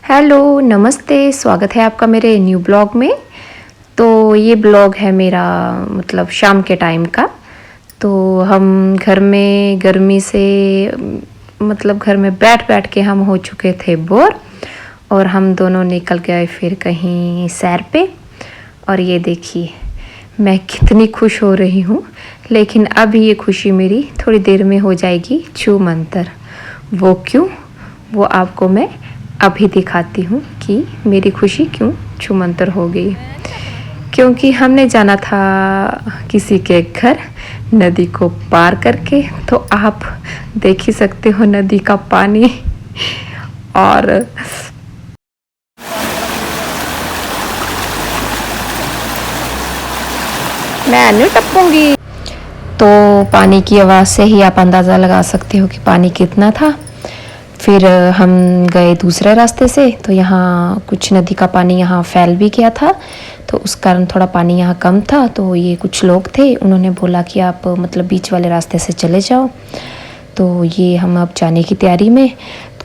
Hello, नमस्ते, स्वागत है आपका मेरे न्यू ब्लॉग में। तो ये ब्लॉग है मेरा मतलब शाम के टाइम का। तो हम घर में गर्मी से मतलब घर में बैठ बैठ के हम हो चुके थे बोर, और हम दोनों निकल गए फिर कहीं सैर पे। और ये देखिए मैं कितनी खुश हो रही हूँ, लेकिन अब ये खुशी मेरी थोड़ी देर में हो जाएगी छूमंतर। वो क्यों, वो आपको मैं अभी दिखाती हूँ कि मेरी खुशी क्यों छूमंतर हो गई। क्योंकि हमने जाना था किसी के घर नदी को पार करके, तो आप देख ही सकते हो नदी का पानी। और मैं नहीं टपूंगी। तो पानी की आवाज़ से ही आप अंदाज़ा लगा सकते हो कि पानी कितना था। फिर हम गए दूसरे रास्ते से, तो यहाँ कुछ नदी का पानी यहाँ फैल भी गया था, तो उस कारण थोड़ा पानी यहाँ कम था। तो ये कुछ लोग थे, उन्होंने बोला कि आप मतलब बीच वाले रास्ते से चले जाओ। तो ये हम अब जाने की तैयारी में,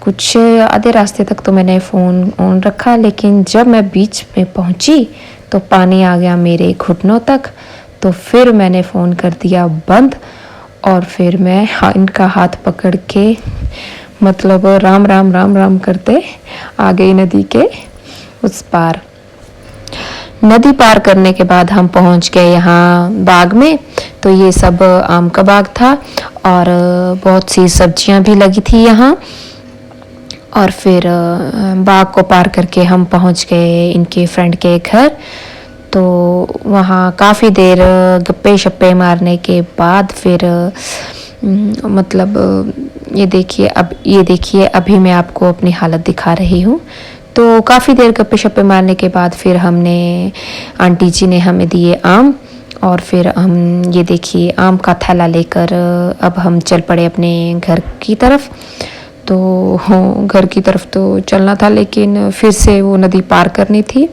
कुछ आधे रास्ते तक तो मैंने फ़ोन ऑन रखा, लेकिन जब मैं बीच में पहुँची तो पानी आ गया मेरे घुटनों तक। तो फिर मैंने फ़ोन कर दिया बंद, और फिर मैं इनका हाथ पकड़ के मतलब राम राम राम राम करते आ गई नदी के उस पार। नदी पार करने के बाद हम पहुंच गए यहाँ बाग में। तो ये सब आम का बाग था, और बहुत सी सब्जियां भी लगी थी यहाँ। और फिर बाग को पार करके हम पहुंच गए इनके फ्रेंड के घर। तो वहाँ काफ़ी देर गप्पे शप्पे मारने के बाद फिर मतलब ये देखिए अभी मैं आपको अपनी हालत दिखा रही हूँ। तो काफ़ी देर गप्पे शप्पे मारने के बाद फिर हमने, आंटी जी ने हमें दिए आम, और फिर हम ये देखिए आम का थैला लेकर अब हम चल पड़े अपने घर की तरफ। तो घर की तरफ तो चलना था, लेकिन फिर से वो नदी पार करनी थी।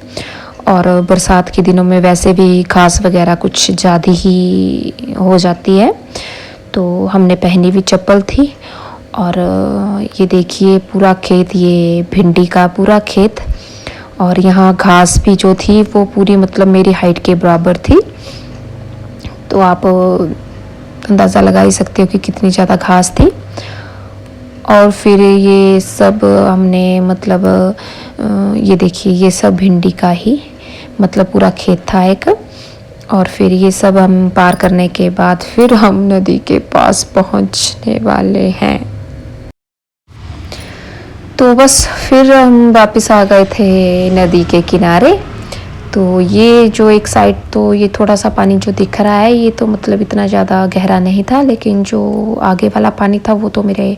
और बरसात के दिनों में वैसे भी घास वगैरह कुछ ज़्यादा ही हो जाती है। तो हमने पहनी भी चप्पल थी। और ये देखिए पूरा खेत, ये भिंडी का पूरा खेत, और यहाँ घास भी जो थी वो पूरी मतलब मेरी हाइट के बराबर थी। तो आप अंदाज़ा लगा ही सकते हो कि कितनी ज़्यादा घास थी। और फिर ये सब हमने मतलब ये देखिए ये सब भिंडी का ही मतलब पूरा खेत था एक। और फिर ये सब हम पार करने के बाद फिर हम नदी के पास पहुंचने वाले हैं। तो बस फिर हम वापस आ गए थे नदी के किनारे। तो ये जो एक साइड, तो ये थोड़ा सा पानी जो दिख रहा है ये तो मतलब इतना ज़्यादा गहरा नहीं था, लेकिन जो आगे वाला पानी था वो तो मेरे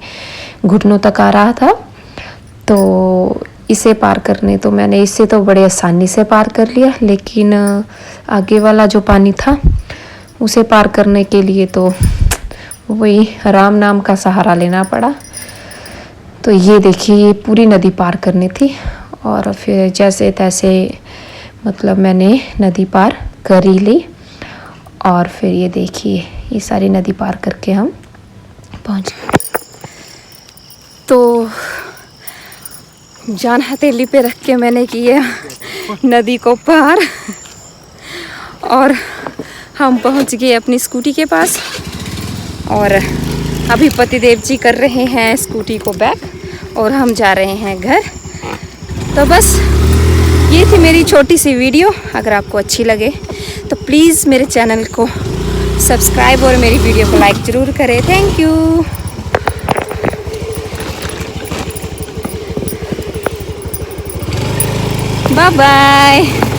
घुटनों तक आ रहा था। तो इसे पार करने, तो मैंने इसे तो बड़े आसानी से पार कर लिया, लेकिन आगे वाला जो पानी था उसे पार करने के लिए तो वही राम नाम का सहारा लेना पड़ा। तो ये देखिए ये पूरी नदी पार करनी थी, और फिर जैसे तैसे मतलब मैंने नदी पार कर ही ली। और फिर ये देखिए ये सारी नदी पार करके हम पहुँच गए। तो जान हथेली पे रख के मैंने किया नदी को पार, और हम पहुंच गए अपनी स्कूटी के पास। और अभी पतिदेव जी कर रहे हैं स्कूटी को बैक, और हम जा रहे हैं घर। तो बस ये थी मेरी छोटी सी वीडियो। अगर आपको अच्छी लगे तो प्लीज़ मेरे चैनल को सब्सक्राइब और मेरी वीडियो को लाइक ज़रूर करें। Thank you. Bye bye.